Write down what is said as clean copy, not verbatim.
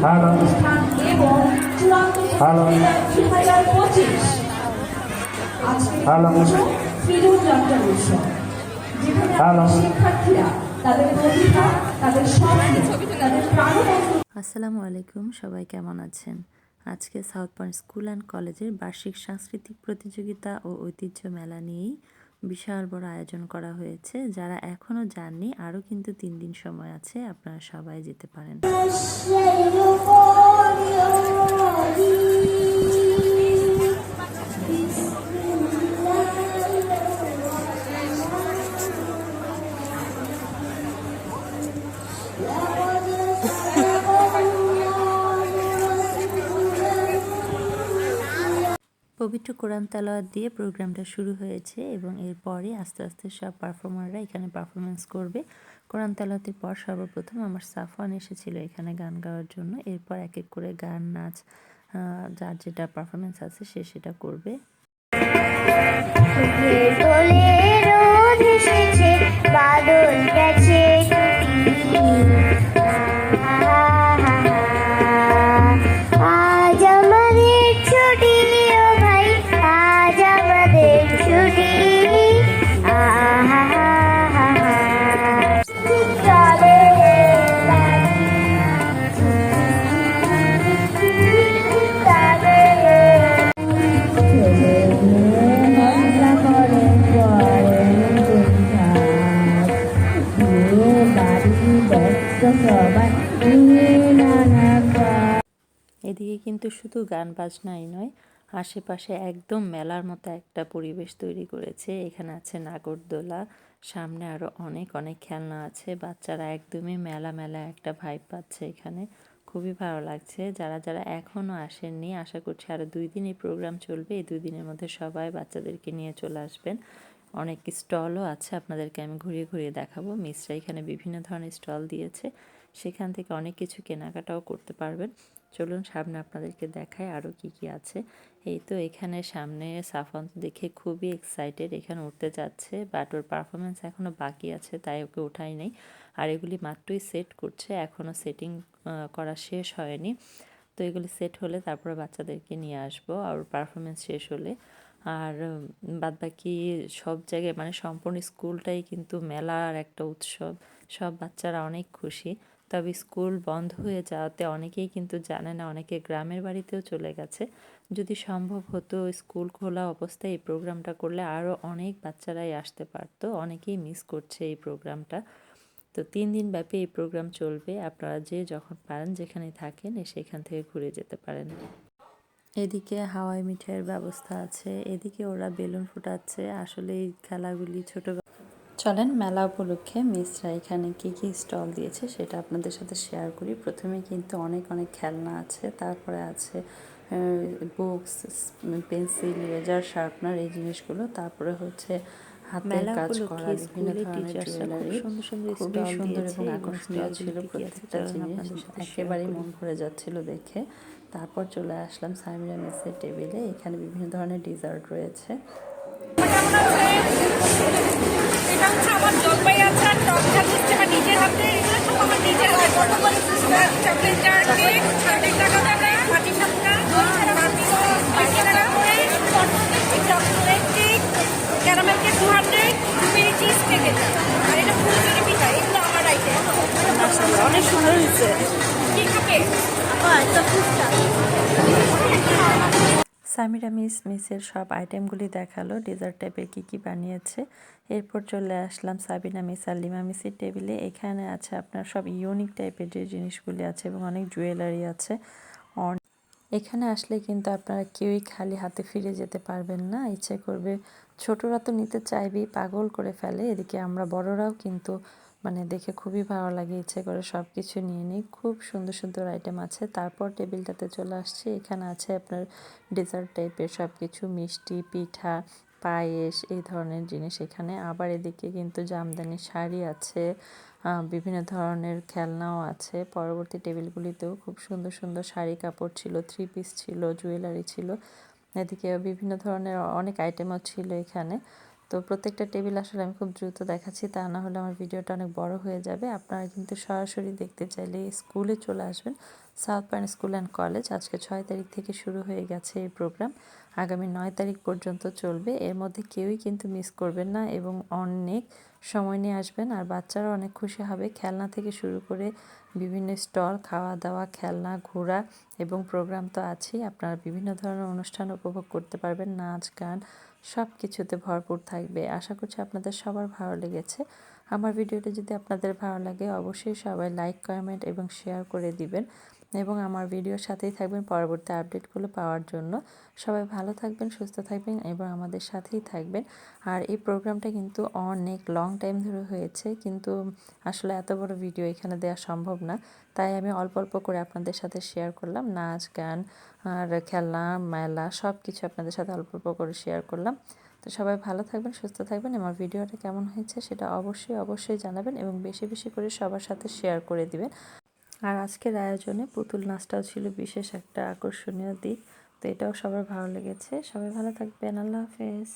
প্রতিষ্ঠান এবং চূড়ান্ত 2025 ফ্রিডম যাত্রা উৎসব, যেখানে শিক্ষার্থীরা তাদের প্রতিভা, তাদের স্বপ্ন, তাদের প্রাণবন্ত। আসসালামু আলাইকুম, সবাই কেমন আছেন? আজকে সাউথ পয়েন্ট স্কুল অ্যান্ড কলেজের বার্ষিক সাংস্কৃতিক প্রতিযোগিতা ও ঐতিহ্য মেলা নিয়েই বিশাল বড় আয়োজন করা হয়েছে। যারা এখনও যাননি, আরও কিন্তু 3 দিন সময় আছে, আপনারা সবাই যেতে পারেন। পবিত্র কোরআন তেলাওয়াত দিয়ে প্রোগ্রামটা শুরু হয়েছে এবং এরপরে আস্তে আস্তে সব পারফর্মাররা এখানে পারফরমেন্স করবে। কোরআন তেলাওয়াতের পর সর্বপ্রথম আমার সাফওয়ান এসেছিল এখানে গান গাওয়ার জন্য। এরপর এক এক করে গান, নাচ, যার যেটা পারফরমেন্স আছে সে সেটা করবে। এদিকে কিন্তু শুধু গান বাজনাই নয়, আশেপাশে একদম মেলার মতো একটা পরিবেশ তৈরি করেছে। এখানে আছে নাগরদোলা, সামনে আরও অনেক অনেক খেলনা আছে। বাচ্চারা একদমই মেলা মেলা একটা ভাইব পাচ্ছে এখানে, খুবই ভালো লাগছে। যারা যারা এখনও আসেননি, আশা করছি আরও 2 দিন এই প্রোগ্রাম চলবে। এই 2 দিনের মধ্যে সবাই বাচ্চাদেরকে নিয়ে চলে আসবেন। অনেক স্টলও আছে, আপনাদেরকে আমি ঘুরিয়ে ঘুরিয়ে দেখাবো। মিসরা এখানে বিভিন্ন ধরনের স্টল দিয়েছে, সেখান থেকে অনেক কিছু কেনাকাটাও করতে পারবেন। চলুন সামনে আপনাদেরকে দেখায় আরও কি কি আছে। এই তো এখানে সামনে সাফওয়ান দেখে খুবই এক্সাইটেড, এখানে উঠতে যাচ্ছে, বাট ওর পারফরমেন্স এখনও বাকি আছে, তাই ওকে উঠাই নেই। আর এগুলি মাত্রই সেট করছে, এখনও সেটিং করা শেষ হয়নি। তো এগুলি সেট হলে তারপরে বাচ্চাদেরকে নিয়ে আসবো, আর পারফরমেন্স শেষ হলে। আর বাদবাকি সব জায়গায় মানে সম্পূর্ণ স্কুলটাই কিন্তু মেলার একটা উৎসব, সব বাচ্চারা অনেক খুশি। তবে স্কুল বন্ধ হয়ে যাওয়াতে অনেকেই কিন্তু জানে না, অনেকে গ্রামের বাড়িতেও চলে গেছে। যদি সম্ভব হতো স্কুল খোলা অবস্থায় এই প্রোগ্রামটা করলে আরও অনেক বাচ্চারাই আসতে পারতো। অনেকেই মিস করছে এই প্রোগ্রামটা। তো 3 দিন ব্যাপী এই প্রোগ্রাম চলবে, আপনারা যে যখন পারেন যেখানে থাকেন সেখান থেকে ঘুরে যেতে পারেন। এদিকে হাওয়াই মিঠাইয়ের ব্যবস্থা আছে, এদিকে ওরা বেলুন ফুটাচ্ছে। আসলে এই খেলাগুলি ছোট। চলেন মেলা উপলক্ষে মিসরা এখানে কী কী স্টল দিয়েছে সেটা আপনাদের সাথে শেয়ার করি। প্রথমে কিন্তু অনেক অনেক খেলনা আছে, তারপরে আছে বুকস, পেন্সিল, ইরেজার, শার্পনার, এই জিনিসগুলো। তারপরে হচ্ছে হাতের কাজ করা বিভিন্ন ধরনের জুয়েলারি, খুবই সুন্দর এবং আকর্ষণীয় ছিল প্রত্যেকটা জিনিস, একেবারেই মন ভরে যাচ্ছিল দেখে। তারপর চলে আসলাম সামিরা মেসের টেবিলে, এখানে বিভিন্ন ধরনের ডেজার্ট রয়েছে। এটা হচ্ছে আমার জলপাই আচার, টক ঝাল মিষ্টি আমার নিজের হাতে, এগুলো সব আমার নিজের হাতে। চকলেট জার কেক 60 টাকা দামে, মাটি সাপটা 80 টাকা করে, chocolate cake, caramel cake 200, blueberry cheese cake এটা। আর এটা ফুলঝুরি পিঠা, এগুলো আমার আইটেম। অনেক সুন্দর হয়েছে। কি খাবে? সামিরা মিসের সব আইটেমগুলি দেখালো, ডেজার্ট টাইপের কী কী বানিয়েছে। এরপর চলে আসলাম সাবিনা মিস আর লিমা মিসের টেবিলে। এখানে আছে আপনার সব ইউনিক টাইপের যে জিনিসগুলি আছে এবং অনেক জুয়েলারি আছে। এখানে আসলে কিন্তু আপনারা কেউই খালি হাতে ফিরে যেতে পারবেন না, ইচ্ছে করবে। ছোটরা তো নিতে চাইবেই, পাগল করে ফেলে। এদিকে আমরা বড়রাও কিন্তু মানে দেখে খুবই ভালো লাগে, ইচ্ছে করে সব কিছু নিয়ে নিই। খুব সুন্দর সুন্দর আইটেম আছে। তারপর টেবিলটাতে চলে আসছে, এখানে আছে আপনার ডেজার্ট টাইপের সব কিছু, মিষ্টি, পিঠা, পায়েস, এই ধরনের জিনিস এখানে। আবার এদিকে কিন্তু জামদানি শাড়ি আছে, বিভিন্ন ধরনের খেলনাও আছে। পরবর্তী টেবিলগুলিতেও খুব সুন্দর সুন্দর শাড়ি কাপড় ছিল, 3 পিস ছিল, জুয়েলারি ছিল। এদিকে বিভিন্ন ধরনের অনেক আইটেমও ছিল এখানে। তো প্রত্যেকটা টেবিল আসলে আমি খুব দ্রুত দেখাচ্ছি, তা না হলে আমার ভিডিওটা অনেক বড় হয়ে যাবে। আপনারা কিন্তু সরাসরি দেখতে চাইলে স্কুলে চলে আসবেন, south point school and college. আজকে 6 তারিখ থেকে শুরু হয়ে গেছে এই প্রোগ্রাম, আগামী 9 তারিখ পর্যন্ত চলবে। এর মধ্যে কেউই কিন্তু মিস করবেন না এবং অনেক সময় নিয়ে আসবেন, আর বাচ্চারা অনেক খুশি হবে। খেলনা থেকে শুরু করে বিভিন্ন স্টল, খাওয়া দাওয়া, খেলনা, ঘোরা এবং প্রোগ্রাম তো আছেই। আপনারা বিভিন্ন ধরনের অনুষ্ঠান উপভোগ করতে পারবেন, নাচ গান সব কিছুতে ভরপুর থাকবে। আশা করছি আপনাদের সবার ভালো লেগেছে। আমার ভিডিওটি যদি আপনাদের ভালো লাগে অবশ্যই সবাই লাইক, কমেন্ট এবং শেয়ার করে দিবেন এবং আমার ভিডিওর সাথেই থাকবেন পরবর্তী আপডেটগুলো পাওয়ার জন্য। সবাই ভালো থাকবেন, সুস্থ থাকবেন এবং আমাদের সাথেই থাকবেন। আর এই প্রোগ্রামটা কিন্তু অনেক লং টাইম ধরে হয়েছে, কিন্তু আসলে এত বড় ভিডিও এখানে দেওয়া সম্ভব না, তাই আমি অল্প অল্প করে আপনাদের সাথে শেয়ার করলাম। নাচ গান আর খেলনা, মেলা সব কিছু আপনাদের সাথে অল্প অল্প করে শেয়ার করলাম। তো সবাই ভালো থাকবেন, সুস্থ থাকবেন। আমার ভিডিওটা কেমন হয়েছে সেটা অবশ্যই জানাবেন এবং বেশি বেশি করে সবার সাথে শেয়ার করে দিবেন। আর আজকের আয়োজনে পুতুল নাচটাও ছিল বিশেষ একটা আকর্ষণীয় দিক, তো এটাও সবার ভালো লেগেছে। সবাই ভালো থাকবেন, আল্লাহ হাফেজ।